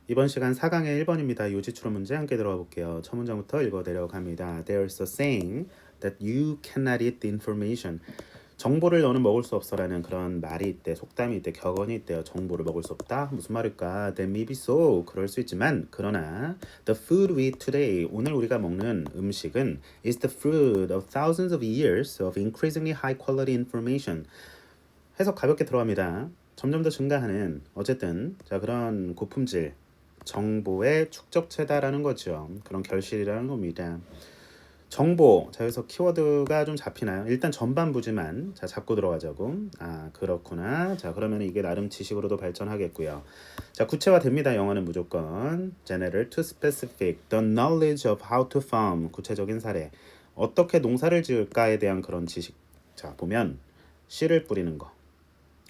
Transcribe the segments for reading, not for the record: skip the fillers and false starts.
이번 시간 4강의 1번입니다. 요지추론 문제 함께 들어가 볼게요. 첫 문장부터 읽어 내려갑니다. There's a saying that you cannot eat the information. 정보를 너는 먹을 수 없어라는 그런 말이 있대. 속담이 있대. 격언이 있대요. 정보를 먹을 수 없다. 무슨 말일까? That may be so. 그럴 수 있지만 그러나 the food we eat today. 오늘 우리가 먹는 음식은 is the fruit of thousands of years of increasingly high quality information. 해석 가볍게 들어갑니다. 점점 더 증가하는 어쨌든 자 그런 고품질 정보의 축적체다라는 거죠. 그런 결실이라는 겁니다. 정보, 자 여기서 키워드가 좀 잡히나요? 일단 전반부지만 자 잡고 들어가자고. 아 그렇구나. 자 그러면 이게 나름 지식으로도 발전하겠고요. 자 구체화됩니다. 영어는 무조건 general to specific, the knowledge of how to farm, 구체적인 사례, 어떻게 농사를 지을까에 대한 그런 지식. 자 보면 씨를 뿌리는 거,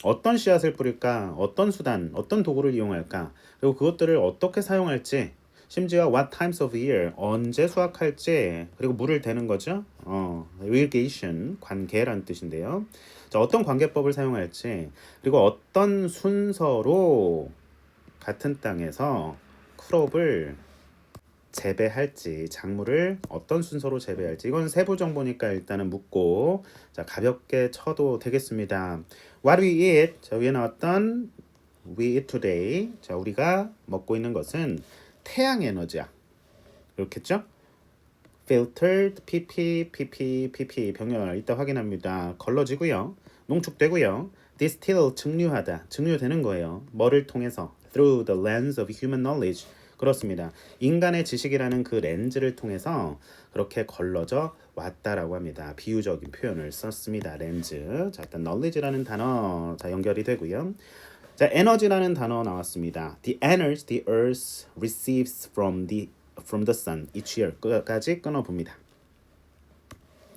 어떤 씨앗을 뿌릴까, 어떤 수단, 어떤 도구를 이용할까, 그리고 그것들을 어떻게 사용할지, 심지어 what times of year, 언제 수확할지, 그리고 물을 대는 거죠. irrigation, 관계란 뜻인데요. 자, 어떤 관계법을 사용할지, 그리고 어떤 순서로 같은 땅에서 크롭을 재배할지, 작물을 어떤 순서로 재배할지, 이건 세부 정보니까 일단은 묻고 자 가볍게 쳐도 되겠습니다. What we eat, 자 위에 나왔던 we eat today, 자 우리가 먹고 있는 것은 태양 에너지야. 그렇겠죠? filtered pp 병렬 이따 확인합니다. 걸러지고요, 농축되고요, distill 증류하다, 증류되는 거예요. 뭐를 통해서? through the lens of human knowledge. 그렇습니다. 인간의 지식이라는 그 렌즈를 통해서 그렇게 걸러져 왔다라고 합니다. 비유적인 표현을 썼습니다. 렌즈. 자, 일단 knowledge라는 단어 자 연결이 되고요. 자, 에너지라는 단어 나왔습니다. The energy the earth receives from the sun each year. 끝까지 끊어 봅니다.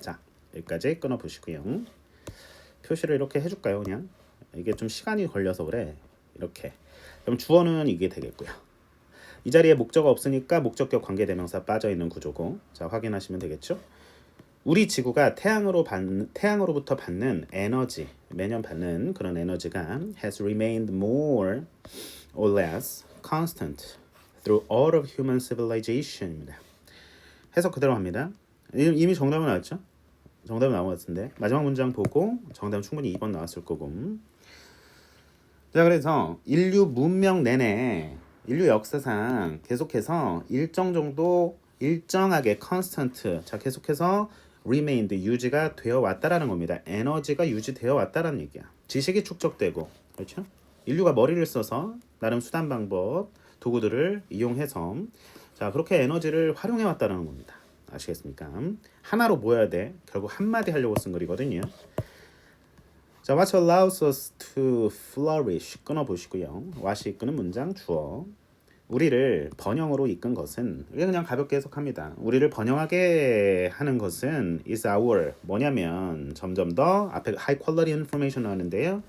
자, 여기까지 끊어 보시고요. 표시를 이렇게 해줄까요, 그냥? 이게 좀 시간이 걸려서 그래. 이렇게. 그럼 주어는 이게 되겠고요. 이 자리에 목적어 없으니까 목적격 관계대명사 빠져있는 구조고, 자 확인하시면 되겠죠. 우리 지구가 태양으로부터 받는 에너지, 매년 받는 그런 에너지가 has remained more or less constant through all of human civilization입니다. 해석 그대로 합니다. 이미 정답은 나왔죠? 정답은 나온 것 같은데 마지막 문장 보고 정답은 충분히 2번 나왔을 거고. 자 그래서 인류 문명 내내 인류 역사상 계속해서 일정 정도 일정하게 constant, 자 계속해서 remained, 유지가 되어 왔다라는 겁니다. 에너지가 유지되어 왔다라는 얘기야. 지식이 축적되고, 그렇죠? 인류가 머리를 써서 나름 수단 방법 도구들을 이용해서 자 그렇게 에너지를 활용해 왔다라는 겁니다. 아시겠습니까? 하나로 모여야 돼. 결국 한마디 하려고 쓴 글이거든요. 자, what allows us to flourish 끊어 보시고요. what이 이끄는 문장 주어. 우리를 번영으로 이끈 것은, 이게 그냥 가볍게 해석합니다. 우리를 번영하게 하는 것은 is our, 뭐냐면 점점 더 앞에 high quality information 하는데요.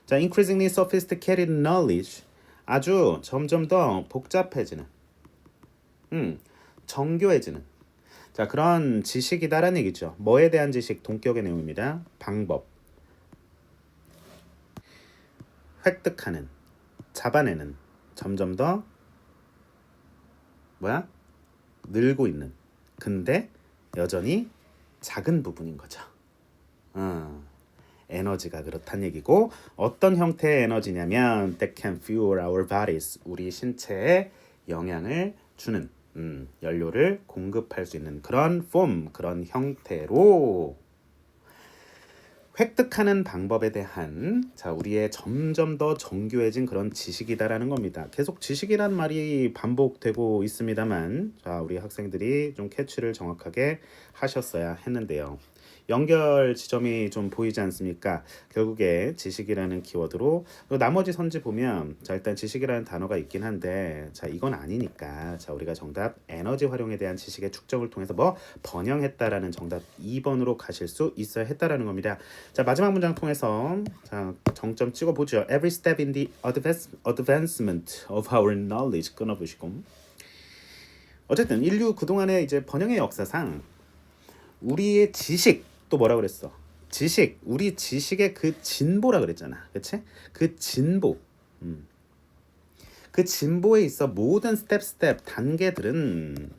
자, increasingly sophisticated knowledge, 아주 점점 더 복잡해지는, 정교해지는 자 그런 지식이다라는 얘기죠. 뭐에 대한 지식? 동격의 내용입니다. 방법, 획득하는, 잡아내는, 점점 더 늘고 있는, 근데 여전히 작은 부분인 거죠. 에너지가 그렇단 얘기고, 어떤 형태의 에너지냐면 that can fuel our bodies, 우리 신체에 영향을 주는 연료를 공급할 수 있는 그런 form, 그런 형태로 획득하는 방법에 대한 자 우리의 점점 더 정교해진 그런 지식이다라는 겁니다. 계속 지식이란 말이 반복되고 있습니다만 자 우리 학생들이 좀 캐치를 정확하게 하셨어야 했는데요. 연결 지점이 좀 보이지 않습니까? 결국에 지식이라는 키워드로 나머지 선지 보면 자 일단 지식이라는 단어가 있긴 한데 자 이건 아니니까 자 우리가 정답 에너지 활용에 대한 지식의 축적을 통해서 뭐 번영했다라는 정답 2번으로 가실 수 있어야 했다라는 겁니다. 자 마지막 문장 통해서 자 정점 찍어보죠. Every step in the advancement of our knowledge 끊어보시고 어쨌든 인류 그동안의 이제 번영의 역사상 우리의 지식 또 뭐라 그랬어? 지식, 우리 지식의 그 진보라 그랬잖아, 그치? 그 진보, 그 진보에 있어 모든 스텝 단계들은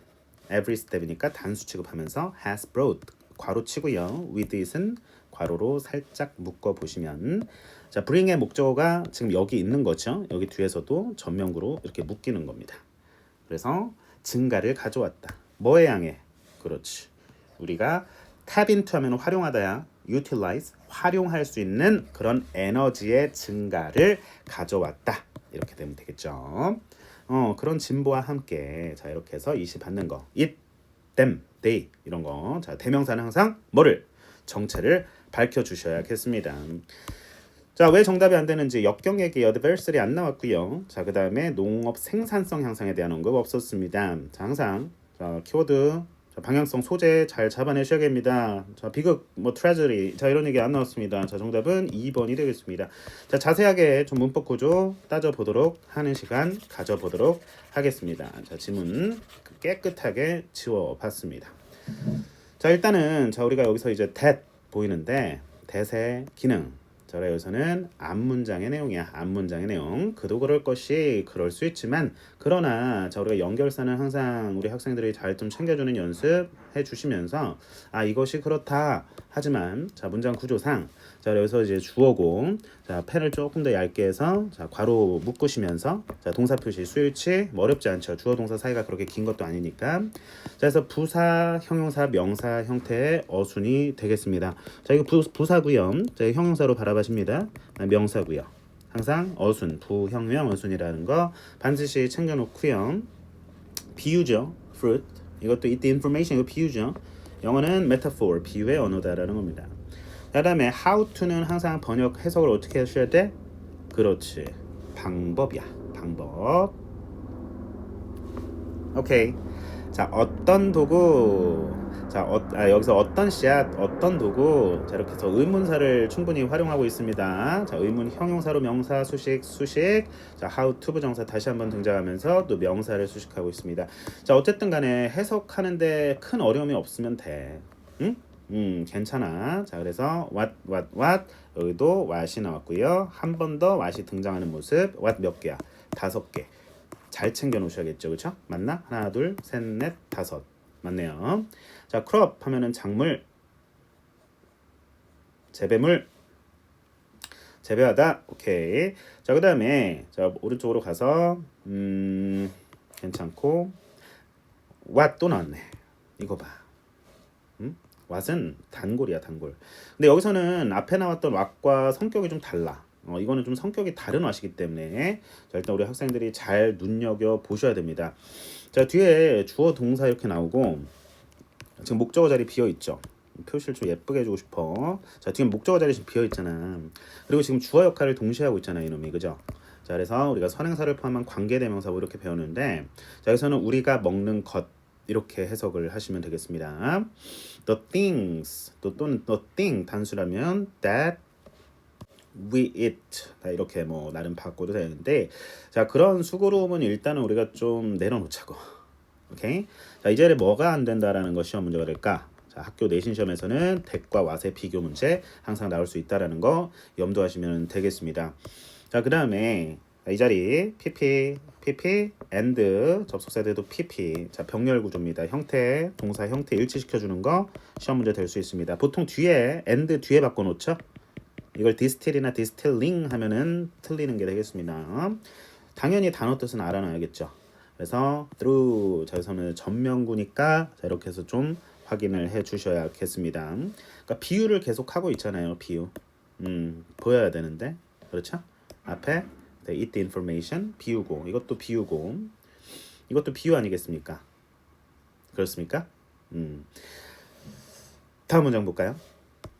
every step이니까 단수 취급하면서 has brought 괄호 치고요. with it은 괄호로 살짝 묶어 보시면 자, bring의 목적어가 지금 여기 있는 거죠. 여기 뒤에서도 전면구로 이렇게 묶이는 겁니다. 그래서 증가를 가져왔다. 뭐에 향해? 그렇지. 우리가 tap into 하면 활용하다야. utilize 활용할 수 있는 그런 에너지의 증가를 가져왔다. 이렇게 되면 되겠죠. 그런 진보와 함께 자 이렇게 해서 이시 받는 거 it, them, they 이런 거. 자 대명사는 항상 뭐를? 정체를 밝혀주셔야겠습니다. 자, 왜 정답이 안 되는지 역경 얘기 adversary 안 나왔고요. 자, 그 다음에 농업 생산성 향상에 대한 언급 없었습니다. 자, 항상 자 키워드 자, 방향성 소재 잘 잡아내셔야겠습니다. 자, 비극 뭐 트레저리 자 이런 얘기 안 나왔습니다. 자, 정답은 2번이 되겠습니다. 자, 자세하게 좀 문법 구조 따져보도록 하는 시간 가져보도록 하겠습니다. 자, 지문 깨끗하게 지워봤습니다. 자, 일단은 자 우리가 여기서 이제 that 보이는데 that의 기능 자, 여기서는 앞문장의 내용이야. 앞문장의 내용. 그도 그럴 것이 그럴 수 있지만 그러나 자 우리가 연결사는 항상 우리 학생들이 잘 좀 챙겨주는 연습해 주시면서 아 이것이 그렇다. 하지만 자 문장 구조상 자 여기서 이제 주어고 자 펜을 조금 더 얇게 해서 자 괄호 묶으시면서 자 동사 표시 수일치 뭐 어렵지 않죠. 주어 동사 사이가 그렇게 긴 것도 아니니까 자 그래서 부사 형용사 명사 형태의 어순이 되겠습니다. 자 이거 부사고요. 자 형용사로 바라봐십니다. 명사고요. 항상 어순 부형용 어순이라는 거 반드시 챙겨놓고요. 비유죠. fruit 이것도 it the information 이거 비유죠. 영어는 metaphor 비유의 언어다라는 겁니다. 그 다음에 how to는 항상 번역 해석을 어떻게 하셔야 돼? 그렇지 방법이야. 방법. 오케이. 자 어떤 도구 자 여기서 어떤 씨앗 어떤 도구 자 이렇게 해서 의문사를 충분히 활용하고 있습니다. 자 의문 형용사로 명사 수식 자 how to 부정사 다시 한번 등장하면서 또 명사를 수식하고 있습니다. 자 어쨌든 간에 해석하는데 큰 어려움이 없으면 돼. 응? 괜찮아. 자 그래서 what 여기도 what이 나왔고요. 한 번 더 what이 등장하는 모습 what 몇 개야? 5개. 잘 챙겨 놓으셔야겠죠. 그렇죠? 맞나? 하나, 둘, 셋, 넷, 다섯. 맞네요. 자, crop 하면은 작물, 재배물, 재배하다. 오케이. 자, 그다음에 자, 오른쪽으로 가서 괜찮고 what 또 나왔네. 이거 봐. what은 단골이야, 단골. 근데 여기서는 앞에 나왔던 what과 성격이 좀 달라. 이거는 좀 성격이 다른 왓이기 때문에 자, 일단 우리 학생들이 잘 눈여겨 보셔야 됩니다. 자 뒤에 주어 동사 이렇게 나오고 지금 목적어 자리 비어 있죠. 표시를 좀 예쁘게 해주고 싶어. 자 지금 목적어 자리 지금 비어 있잖아. 그리고 지금 주어 역할을 동시에 하고 있잖아 이놈이 그죠? 자 그래서 우리가 선행사를 포함한 관계대명사 이렇게 배우는데 자 여기서는 우리가 먹는 것 이렇게 해석을 하시면 되겠습니다. The things 또는 the thing 단수라면 that we eat 이렇게 뭐 나름 바꿔도 되는데 자 그런 수고로움은 일단은 우리가 좀 내려놓자고. 오케이. 자 이 자리에 뭐가 안 된다라는 거 시험 문제가 될까? 자 학교 내신 시험에서는 that과 what의 비교 문제 항상 나올 수 있다라는 거 염두하시면 되겠습니다. 자 그다음에 이 자리 pp and 접속사들도 pp 자 병렬 구조입니다. 형태 동사 형태 일치시켜 주는 거 시험 문제 될 수 있습니다. 보통 뒤에 and 뒤에 바꿔 놓죠. 이걸 distill이나 distilling 하면은 틀리는 게 되겠습니다. 당연히 단어 뜻은 알아놔야겠죠. 그래서 through 자 여기서는 전면구니까 자 이렇게 해서 좀 확인을 해 주셔야겠습니다. 그러니까 비유를 계속 하고 있잖아요. 비유. 보여야 되는데. 그렇죠? 앞에 eat the information 비유고 이것도 비유고 이것도 비유 아니겠습니까? 그렇습니까? 다음 문장 볼까요?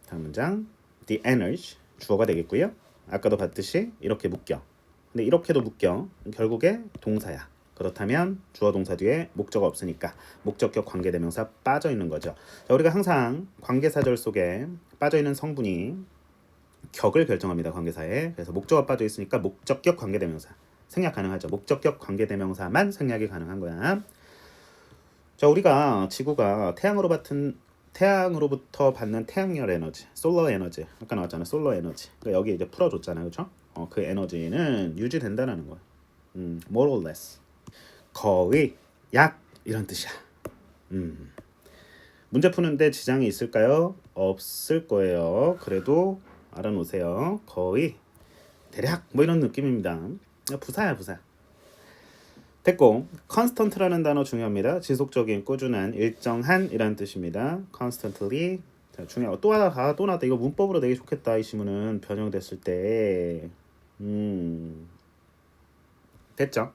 다음 문장 the energy 주어가 되겠고요. 아까도 봤듯이 이렇게 묶여. 근데 이렇게도 묶여. 결국에 동사야. 그렇다면 주어 동사 뒤에 목적어 없으니까 목적격 관계대명사 빠져 있는 거죠. 자, 우리가 항상 관계사절 속에 빠져 있는 성분이 격을 결정합니다. 관계사에. 그래서 목적어 빠져 있으니까 목적격 관계대명사 생략 가능하죠. 목적격 관계대명사만 생략이 가능한 거야. 자, 우리가 지구가 태양으로부터 받는 태양열 에너지, 솔러 에너지, 아까 나왔잖아, 솔러 에너지. 그러니까 여기 이제 풀어줬잖아요, 그렇죠? 그 에너지는 유지된다는 거야. more or less. 거의, 약 이런 뜻이야. 문제 푸는데 지장이 있을까요? 없을 거예요. 그래도 알아놓으세요. 거의, 대략 뭐 이런 느낌입니다. 부사야 부사. 됐고, constant라는 단어 중요합니다. 지속적인, 꾸준한, 일정한 이라는 뜻입니다. constantly. 자, 중요하고 또 하나 또 나왔다. 이거 문법으로 되게 좋겠다. 이 시문은 변형됐을 때. 됐죠?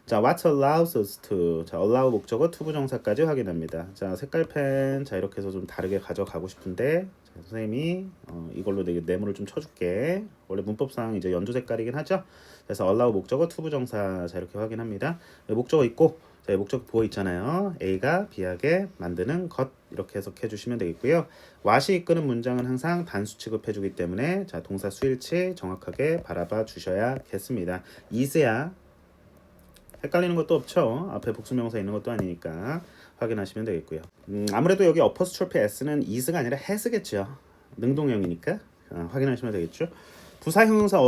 자, what allows us to. 자, allow 목적어 to 부정사까지 확인합니다. 자, 색깔펜. 자, 이렇게 해서 좀 다르게 가져가고 싶은데 자, 선생님이 이걸로 내게 네모를 좀 쳐줄게. 원래 문법상 이제 연두 색깔이긴 하죠. 그래서 allow 목적어 to 부정사. 자, 이렇게 확인합니다. 목적어 있고 자, 목적어 보어 있잖아요. A가 B하게 만드는 것 이렇게 해석해 주시면 되겠고요. what이 이끄는 문장은 항상 단수 취급해주기 때문에 자, 동사 수일치 정확하게 바라봐 주셔야겠습니다. is야 헷갈리는 것도 없죠. 앞에 복수명사 있는 것도 아니니까 확인하시면 되겠고요. 아무래도 여기 어퍼스트로피 s는 is가 아니라 has겠죠. 능동형이니까 확인하시면 되겠죠. 부사 형용사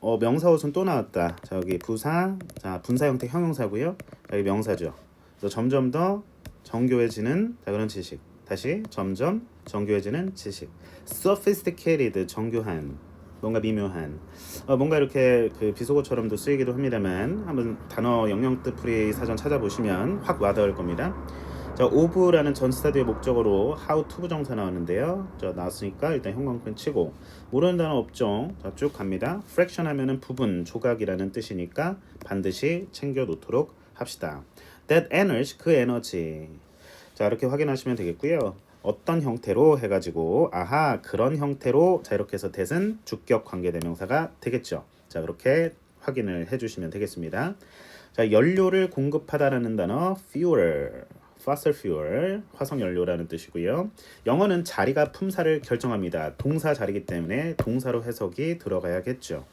명사옷은 또 나왔다. 자, 여기 부사, 자, 분사 형태 형용사고요. 여기 명사죠. 그래서 점점 더 정교해지는 자, 그런 지식. 다시 점점 정교해지는 지식. sophisticated 정교한. 뭔가 미묘한 뭔가 이렇게 그 비속어처럼도 쓰이기도 합니다만 한번 단어 영영뜻풀이 사전 찾아보시면 확 와닿을 겁니다. 자, of라는 전치사 뒤에 목적어로 how to 부정사 나왔는데요. 자, 나왔으니까 일단 형광펜 치고 모르는 단어 없죠. 자, 쭉 갑니다. fraction 하면은 부분, 조각이라는 뜻이니까 반드시 챙겨 놓도록 합시다. that energy, 그 에너지. 자, 이렇게 확인하시면 되겠고요. 어떤 형태로 해가지고 아하 그런 형태로 자 이렇게 해서 that은 주격 관계대명사가 되겠죠. 자, 그렇게 확인을 해주시면 되겠습니다. 자, 연료를 공급하다라는 단어 fuel, fossil fuel, 화석연료라는 뜻이고요. 영어는 자리가 품사를 결정합니다. 동사 자리이기 때문에 동사로 해석이 들어가야겠죠.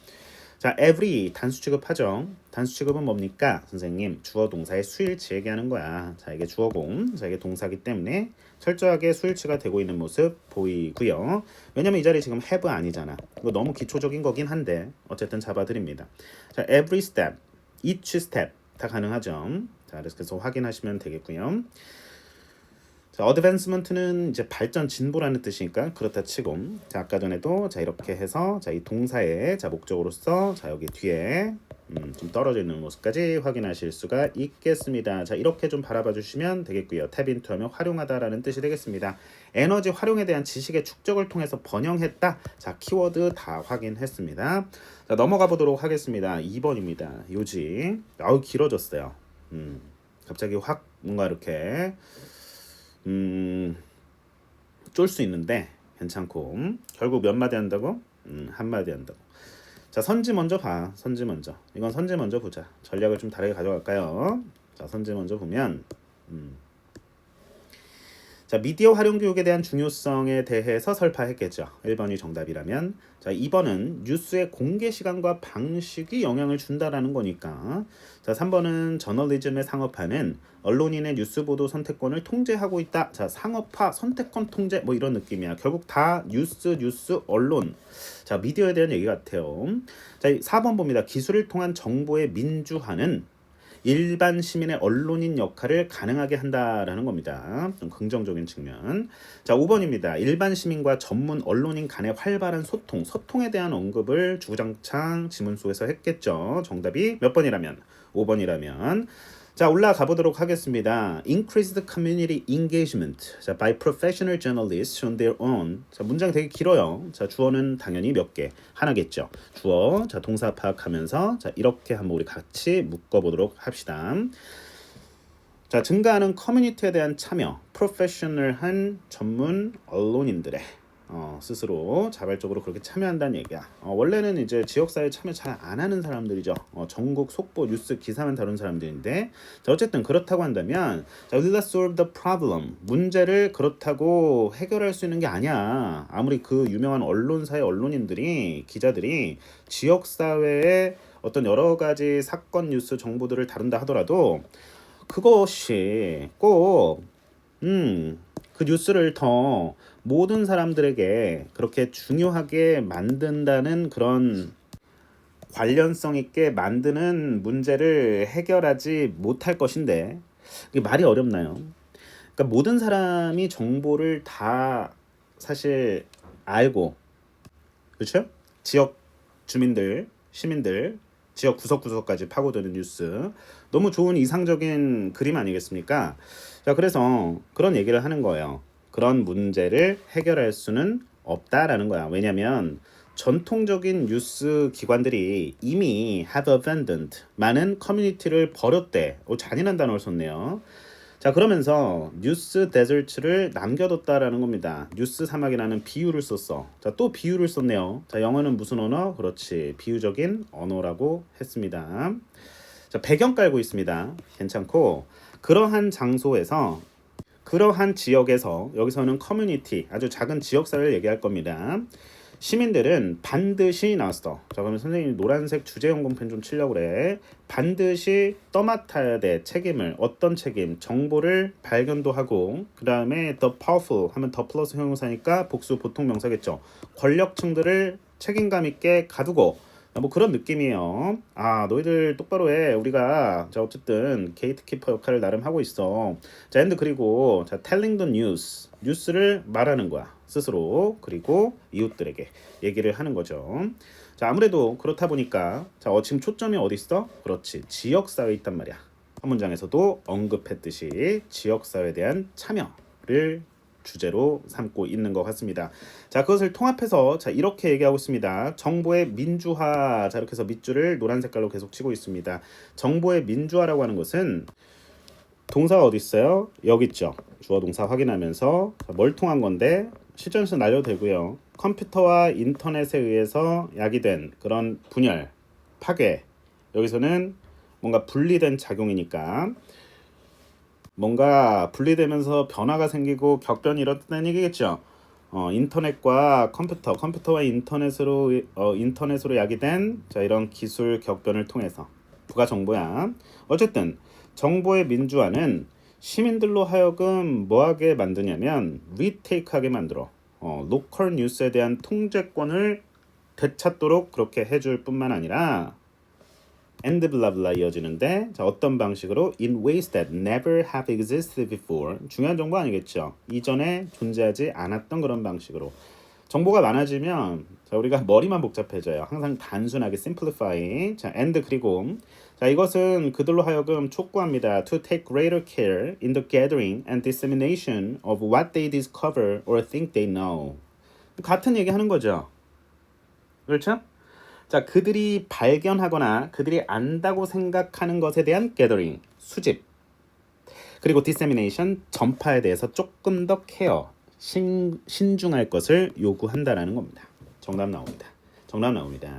자, every 단수 취급하죠. 단수 취급은 뭡니까? 선생님, 주어 동사의 수일치 얘기하는 거야. 자, 이게 주어공, 자, 이게 동사기 때문에 철저하게 수일치가 되고 있는 모습 보이고요. 왜냐면 이 자리 지금 have 아니잖아. 이거 너무 기초적인 거긴 한데 어쨌든 잡아드립니다. 자, every step, each step 다 가능하죠. 자, 그래서 확인하시면 되겠고요. 자, advancement는 이제 발전, 진보라는 뜻이니까 그렇다 치고 자, 아까 전에도 자 이렇게 해서 자, 이 동사의 자 목적으로서 자 여기 뒤에 좀 떨어져 있는 모습까지 확인하실 수가 있겠습니다. 자, 이렇게 좀 바라봐 주시면 되겠고요. 탭 인투 하면 활용하다라는 뜻이 되겠습니다. 에너지 활용에 대한 지식의 축적을 통해서 번영했다. 자, 키워드 다 확인했습니다. 자, 넘어가 보도록 하겠습니다. 2번입니다. 요지. 아우 길어졌어요. 갑자기 확 뭔가 이렇게 쫄 수 있는데 괜찮고 결국 몇 마디 한다고? 한 마디 한다고. 자, 선지 먼저 봐. 선지 먼저. 이건 선지 먼저 보자. 전략을 좀 다르게 가져갈까요? 자, 선지 먼저 보면 자, 미디어 활용 교육에 대한 중요성에 대해서 설파했겠죠. 1번이 정답이라면 자, 2번은 뉴스의 공개 시간과 방식이 영향을 준다라는 거니까 자, 3번은 저널리즘의 상업화는 언론인의 뉴스 보도 선택권을 통제하고 있다. 자, 상업화, 선택권 통제 뭐 이런 느낌이야. 결국 다 뉴스, 언론. 자, 미디어에 대한 얘기 같아요. 자, 4번 봅니다. 기술을 통한 정보의 민주화는 일반 시민의 언론인 역할을 가능하게 한다라는 겁니다. 좀 긍정적인 측면. 자, 5번입니다. 일반 시민과 전문 언론인 간의 활발한 소통에 대한 언급을 주구장창 지문 속에서 했겠죠. 정답이 몇 번이라면? 5번이라면. 자, 올라가 보도록 하겠습니다. Increased community engagement 자, by professional journalists on their own. 자, 문장 되게 길어요. 자, 주어는 당연히 몇 개? 하나겠죠. 주어, 자, 동사 파악하면서 자, 이렇게 한번 우리 같이 묶어보도록 합시다. 자, 증가하는 커뮤니티에 대한 참여, 프로페셔널한 전문 언론인들의 스스로 자발적으로 그렇게 참여한다는 얘기야. 원래는 이제 지역사회 참여 잘 안 하는 사람들이죠. 전국 속보 뉴스 기사만 다룬 사람들인데 자, 어쨌든 그렇다고 한다면 자, will not solve the problem 문제를 그렇다고 해결할 수 있는 게 아니야. 아무리 그 유명한 언론사의 언론인들이 기자들이 지역사회의 어떤 여러 가지 사건 뉴스 정보들을 다룬다 하더라도 그것이 꼭 그 뉴스를 더 모든 사람들에게 그렇게 중요하게 만든다는 그런 관련성 있게 만드는 문제를 해결하지 못할 것인데 이게 말이 어렵나요? 그러니까 모든 사람이 정보를 다 사실 알고 그렇죠? 지역 주민들, 시민들, 지역 구석구석까지 파고드는 뉴스. 너무 좋은 이상적인 그림 아니겠습니까? 자, 그래서 그런 얘기를 하는 거예요. 그런 문제를 해결할 수는 없다라는 거야. 왜냐면 전통적인 뉴스 기관들이 이미 have abandoned 많은 커뮤니티를 버렸대. 잔인한 단어를 썼네요. 자, 그러면서 뉴스 데sert를 남겨뒀다라는 겁니다. 뉴스 사막이라는 비유를 썼어. 자, 또 비유를 썼네요. 자, 영어는 무슨 언어? 그렇지, 비유적인 언어라고 했습니다. 자, 배경 깔고 있습니다. 괜찮고, 그러한 장소에서 그러한 지역에서, 여기서는 커뮤니티, 아주 작은 지역사회를 얘기할 겁니다. 시민들은 반드시 나왔어. 자, 그러면 선생님이 노란색 주제 연공펜 좀 치려고 그래. 반드시 떠맡아야 돼. 책임을. 어떤 책임? 정보를 발견도 하고, 그 다음에 the powerful 하면 더 플러스 형용사니까 복수 보통 명사겠죠. 권력층들을 책임감 있게 가두고, 뭐 그런 느낌이에요. 아, 너희들 똑바로 해. 우리가 자 어쨌든 게이트키퍼 역할을 나름 하고 있어. 자, and 그리고 자 telling the news 뉴스를 말하는 거야. 스스로 그리고 이웃들에게 얘기를 하는 거죠. 자, 아무래도 그렇다 보니까 자, 지금 초점이 어디 있어? 그렇지, 지역 사회에 있단 말이야. 한 문장에서도 언급했듯이 지역 사회에 대한 참여를 주제로 삼고 있는 것 같습니다. 자, 그것을 통합해서 자 이렇게 얘기하고 있습니다. 정보의 민주화. 자, 이렇게 해서 밑줄을 노란 색깔로 계속 치고 있습니다. 정보의 민주화라고 하는 것은 동사가 어디 있어요? 여기 있죠. 주어 동사 확인하면서 뭘 통한 건데 실전에서 날려도 되고요. 컴퓨터와 인터넷에 의해서 야기된 그런 분열, 파괴. 여기서는 뭔가 분리된 작용이니까 뭔가 분리되면서 변화가 생기고 격변이 일어났다는 얘기겠죠. 인터넷과 컴퓨터와 인터넷으로 야기된 자 이런 기술 격변을 통해서 부가 정보야. 어쨌든 정보의 민주화는 시민들로 하여금 뭐하게 만드냐면 리테이크하게 만들어. 로컬 뉴스에 대한 통제권을 되찾도록 그렇게 해줄 뿐만 아니라 and blah blah 이어지는데 자 어떤 방식으로 in ways that never have existed before 중요한 정보 아니겠죠. 이전에 존재하지 않았던 그런 방식으로 정보가 많아지면 자 우리가 머리만 복잡해져요. 항상 단순하게 simplify. 자 and 그리고 자 이것은 그들로 하여금 촉구합니다. to take greater care in the gathering and dissemination of what they discover or think they know. 같은 얘기 하는 거죠. 그렇죠? 자, 그들이 발견하거나 그들이 안다고 생각하는 것에 대한 gathering, 수집. 그리고 dissemination, 전파에 대해서 조금 더 케어, 신중할 것을 요구한다라는 겁니다. 정답 나옵니다. 정답 나옵니다.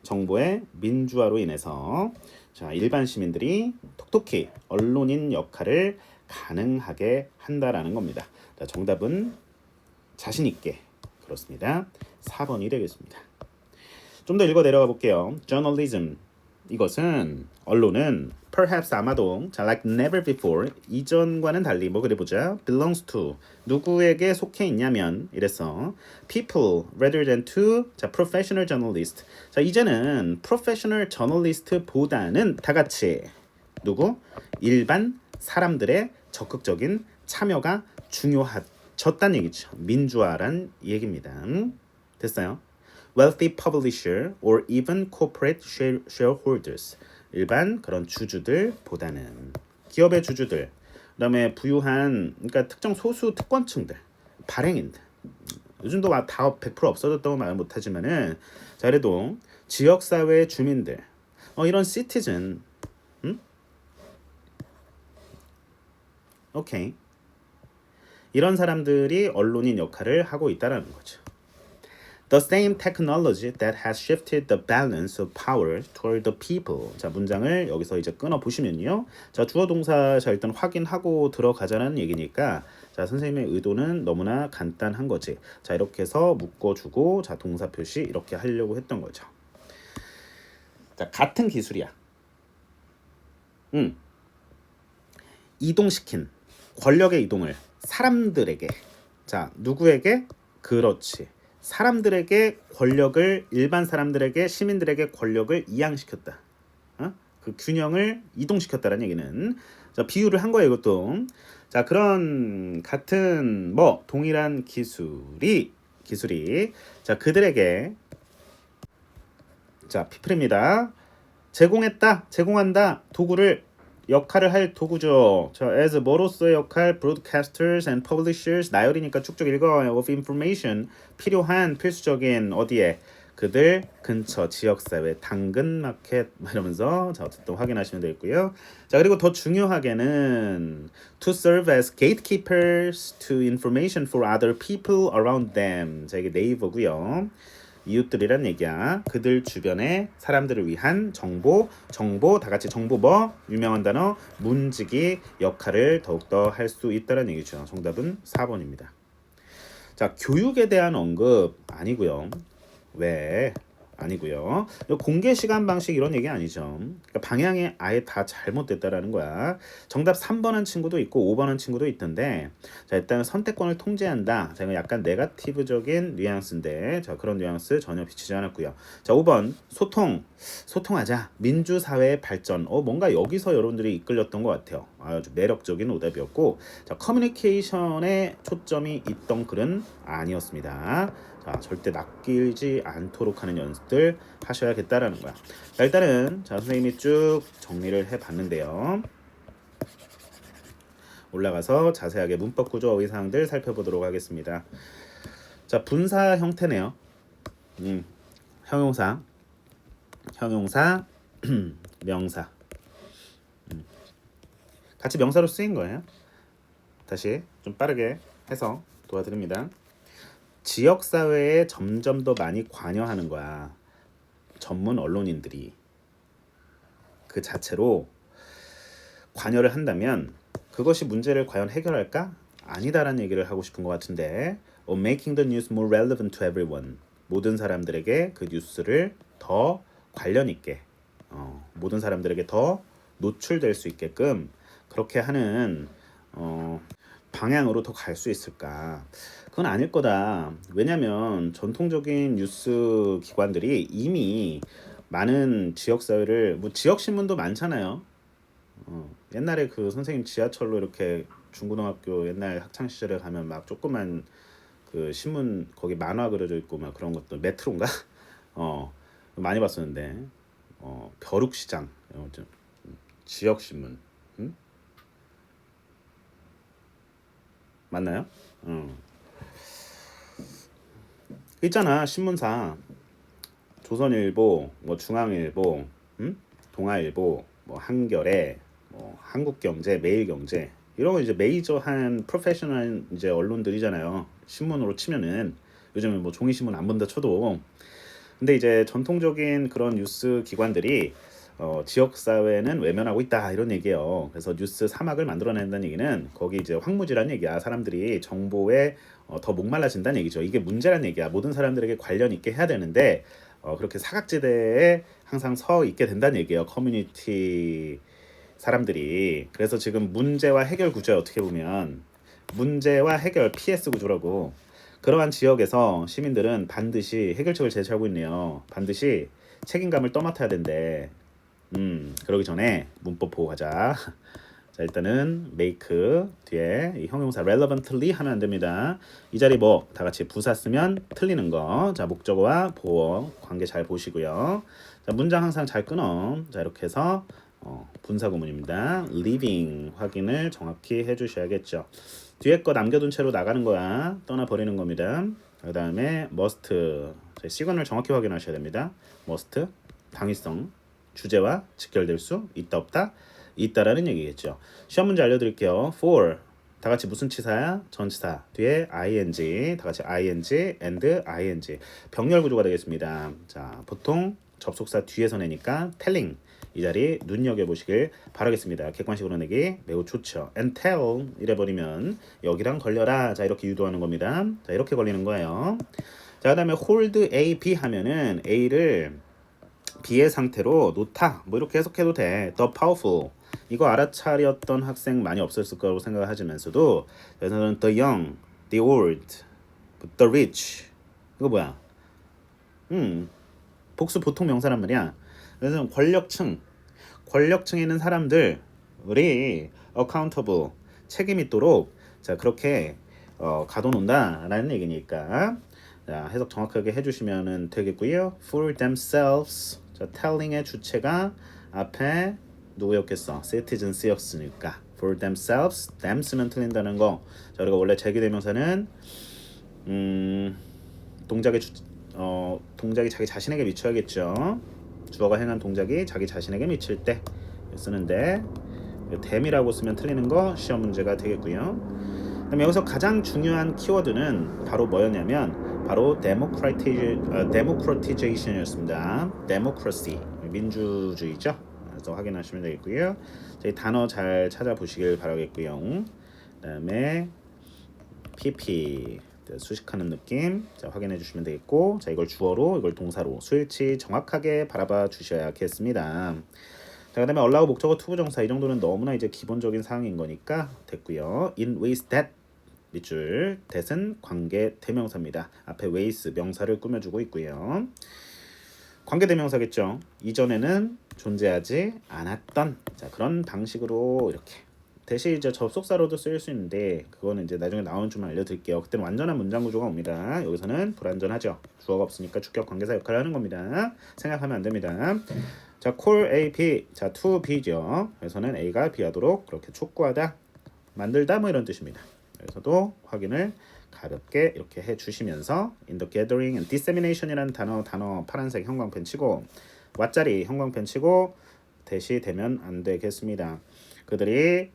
정보의 민주화로 인해서 자, 일반 시민들이 톡톡히 언론인 역할을 가능하게 한다라는 겁니다. 자, 정답은 자신 있게 그렇습니다. 4번이 되겠습니다. 좀 더 읽어 내려가 볼게요. journalism 이것은 언론은 perhaps 아마도 자 like never before 이전과는 달리 뭐 그래 보자 belongs to 누구에게 속해 있냐면 이랬어 people rather than to 자 professional journalist 자 이제는 professional journalist보다는 다 같이 누구 일반 사람들의 적극적인 참여가 중요해졌다는 얘기죠. 민주화란 얘기입니다. 됐어요? wealthy publisher or even corporate shareholders 일반 그런 주주들보다는 기업의 주주들 그다음에 부유한 그러니까 특정 소수 특권층들 발행인들 요즘도 다 100% 없어졌다고 말은 못하지만은 자 그래도 지역사회 주민들 이런 citizen 오케이 이런 사람들이 언론인 역할을 하고 있다라는 거죠. The same technology that has shifted the balance of power toward the people. 자, 문장을 여기서 이제 끊어 보시면요. 자, 주어 동사 자 일단 확인하고 들어가자는 얘기니까 자, 선생님의 의도는 너무나 간단한 거지. 자, 이렇게 해서 묶어 주고 자, 동사 표시 이렇게 하려고 했던 거죠. 자, 같은 기술이야. 이동시킨 권력의 이동을 사람들에게 자, 누구에게? 그렇지. 사람들에게 권력을 일반 사람들에게 시민들에게 권력을 이양시켰다. 그 균형을 이동시켰다는 얘기는 자, 비유를 한 거예요, 이것도. 자, 그런 같은 뭐 동일한 기술이 자, 그들에게 자, 피플입니다. 제공한다. 도구를 역할을 할 도구죠. 자, as 뭐로서의 역할, broadcasters and publishers 나열이니까 쭉쭉 읽어요. of information 필요한 필수적인 어디에 그들 근처 지역사회 당근마켓 이러면서 자 어쨌든 확인하시면 되겠고요. 자 그리고 더 중요하게는 to serve as gatekeepers to information for other people around them. 자 이게 네이버고요. 이웃들이란 얘기야. 그들 주변의 사람들을 위한 정보 다 같이 정보 뭐 유명한 단어 문지기 역할을 더욱더 할 수 있다는 얘기죠. 정답은 4번입니다. 자 교육에 대한 언급 아니고요. 왜? 아니고요. 공개 시간 방식 이런 얘기 아니죠. 그러니까 방향이 아예 다 잘못됐다라는 거야. 정답 3번 한 친구도 있고 5번 한 친구도 있던데 자 일단은 선택권을 통제한다. 자 이건 약간 네거티브적인 뉘앙스인데 자 그런 뉘앙스 전혀 비치지 않았고요. 자 5번 소통하자. 민주사회의 발전. 뭔가 여기서 여러분들이 이끌렸던 것 같아요. 아주 매력적인 오답이었고 자 커뮤니케이션에 초점이 있던 글은 아니었습니다. 자, 절대 낚이지 않도록 하는 연습들 하셔야겠다라는 거야. 자, 일단은 자 선생님이 쭉 정리를 해봤는데요. 올라가서 자세하게 문법 구조 어휘 사항들 살펴보도록 하겠습니다. 자, 분사 형태네요. 형용사, 명사. 같이 명사로 쓰인 거예요. 다시 좀 빠르게 해서 도와드립니다. 지역사회에 점점 더 많이 관여하는 거야. 전문 언론인들이. 그 자체로 관여를 한다면 그것이 문제를 과연 해결할까? 아니다라는 얘기를 하고 싶은 것 같은데 making the news more relevant to everyone. 모든 사람들에게 그 뉴스를 더 관련 있게 모든 사람들에게 더 노출될 수 있게끔 그렇게 하는 방향으로 더 갈 수 있을까? 그건 아닐 거다. 왜냐면 전통적인 뉴스 기관들이 이미 많은 지역사회를 지역신문도 많잖아요. 옛날에 그 선생님 지하철로 이렇게 중고등학교 옛날 학창 시절에 가면 막 조그만 그 신문 거기 만화 그려져 있고 막 그런 것도 메트로인가? 많이 봤었는데 벼룩시장 지역신문 맞나요? 있잖아 신문사 조선일보, 뭐 중앙일보, 동아일보, 뭐 한겨레, 뭐 한국경제, 매일경제 이런 거 이제 메이저한 프로페셔널 이제 언론들이잖아요. 신문으로 치면은 요즘은 뭐 종이신문 안 본다 쳐도 근데 이제 전통적인 그런 뉴스 기관들이 지역사회는 외면하고 있다 이런 얘기예요. 그래서 뉴스 사막을 만들어낸다는 얘기는 거기 이제 황무지란 얘기야. 사람들이 정보에 더 목말라진다는 얘기죠. 이게 문제란 얘기야. 모든 사람들에게 관련 있게 해야 되는데 그렇게 사각지대에 항상 서 있게 된다는 얘기예요. 커뮤니티 사람들이. 그래서 지금 문제와 해결 구조에 어떻게 보면 문제와 해결 PS 구조라고 그러한 지역에서 시민들은 반드시 해결책을 제시하고 있네요. 반드시 책임감을 떠맡아야 된대. 그러기 전에 문법 보고 가자. 자 일단은 make 뒤에 이 형용사 relevantly 하면 안 됩니다. 이 자리 뭐 다 같이 부사 쓰면 틀리는 거. 자 목적어와 보어 관계 잘 보시고요. 자 문장 항상 잘 끊어. 자 이렇게 해서 분사 구문입니다. living 확인을 정확히 해주셔야겠죠. 뒤에 거 남겨둔 채로 나가는 거야. 떠나버리는 겁니다. 그 다음에 must 시간을 정확히 확인하셔야 됩니다. must 당위성 주제와 직결될 수 있다 없다 있다라는 얘기겠죠. 시험 문제 알려드릴게요. for 다 같이 무슨 치사야? 전치사 뒤에 ing 다 같이 ing and ing 병렬 구조가 되겠습니다. 자 보통 접속사 뒤에서 내니까 telling 이 자리 눈여겨보시길 바라겠습니다. 객관식으로 내기 매우 좋죠. and tell 이래버리면 여기랑 걸려라. 자 이렇게 유도하는 겁니다. 자 이렇게 걸리는 거예요. 자 그 다음에 hold A, B 하면은 A를 B의 상태로 놓다 뭐 이렇게 해석해도 돼. The powerful 이거 알아차렸던 학생 많이 없었을 거라고 생각하지만서도 여기서는 the young, the old, the rich 이거 뭐야? 복수 보통 명사란 말이야. 그래서 권력층에 있는 사람들이 accountable 책임 있도록 자 그렇게 가둬놓는다라는 얘기니까 자 해석 정확하게 해주시면 되겠고요. For themselves 자 telling의 주체가 앞에 누구였겠어? citizens였으니까 for themselves them 쓰면 틀린다는 거. 자 우리가 원래 제기대명사는 동작이 자기 자신에게 미쳐야겠죠. 주어가 행한 동작이 자기 자신에게 미칠 때 쓰는데 them이라고 쓰면 틀리는 거 시험 문제가 되겠고요. 그럼 여기서 가장 중요한 키워드는 바로 뭐였냐면 바로 democratization이었습니다. democracy 민주주의죠. 그래서 확인하시면 되겠고요. 저희 단어 잘 찾아보시길 바라겠고요. 그다음에 pp 수식하는 느낌 자 확인해 주시면 되겠고 자 이걸 주어로 이걸 동사로 수일치 정확하게 바라봐 주셔야겠습니다. 자 그다음에 allow 목적어 투부정사 이 정도는 너무나 이제 기본적인 사항인 거니까 됐고요. in ways that 밑줄 that은 관계 대명사입니다. 앞에 ways 명사를 꾸며주고 있고요. 관계 대명사겠죠. 이전에는 존재하지 않았던 자 그런 방식으로 이렇게 대신 이제 접속사로도 쓰일 수 있는데 그거는 이제 나중에 나오는 좀 알려드릴게요. 그때는 완전한 문장 구조가 옵니다. 여기서는 불완전하죠. 주어가 없으니까 주격 관계사 역할을 하는 겁니다. 생각하면 안 됩니다. 자, call A, B. 자, to B죠. 그래서는 A가 B하도록 그렇게 촉구하다, 만들다 뭐 이런 뜻입니다. 그래서도 확인을 가볍게 이렇게 해주시면서 in the gathering and dissemination이라는 단어 파란색 형광펜 치고 왓자리 형광펜 치고 대시 되면 안 되겠습니다. 그들이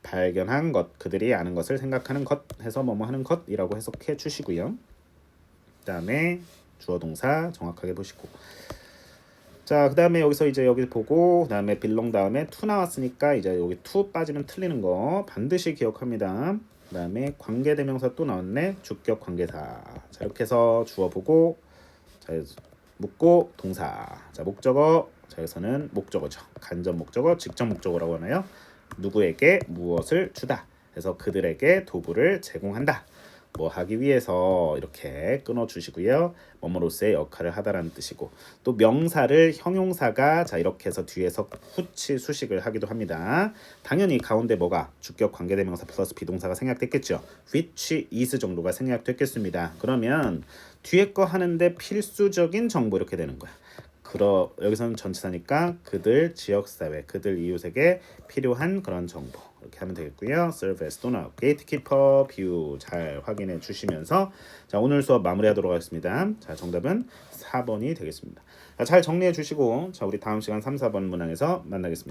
발견한 것, 그들이 아는 것을 생각하는 것 해서 뭐뭐 하는 것이라고 해석해 주시고요. 그 다음에 주어 동사 정확하게 보시고 자 그 다음에 여기서 이제 여기 보고 그 다음에 belong 다음에 to 나왔으니까 이제 여기 to 빠지면 틀리는 거 반드시 기억합니다. 그 다음에 관계대명사 또 나왔네. 주격 관계사 자 이렇게 해서 주어 보고 자 묻고 동사 자 목적어 자 여기서는 목적어죠. 간접 목적어 직접 목적어라고 하나요? 누구에게 무엇을 주다 해서 그들에게 도구를 제공한다 뭐 하기 위해서 이렇게 끊어주시고요. 뭐뭐로서의 역할을 하다라는 뜻이고 또 명사를 형용사가 자 이렇게 해서 뒤에서 후치 수식을 하기도 합니다. 당연히 가운데 뭐가 주격 관계대명사 플러스 비동사가 생략됐겠죠. which is 정도가 생략됐겠습니다. 그러면 뒤에 거 하는데 필수적인 정보 이렇게 되는 거야. 여기서는 전치사니까 그들 지역사회, 그들 이웃에게 필요한 그런 정보 이렇게 하면 되겠고요. serve as 또는 gatekeeper view 잘 확인해 주시면서 자 오늘 수업 마무리하도록 하겠습니다. 자 정답은 4번이 되겠습니다. 자, 잘 정리해 주시고 자 우리 다음 시간 3, 4번 문항에서 만나겠습니다.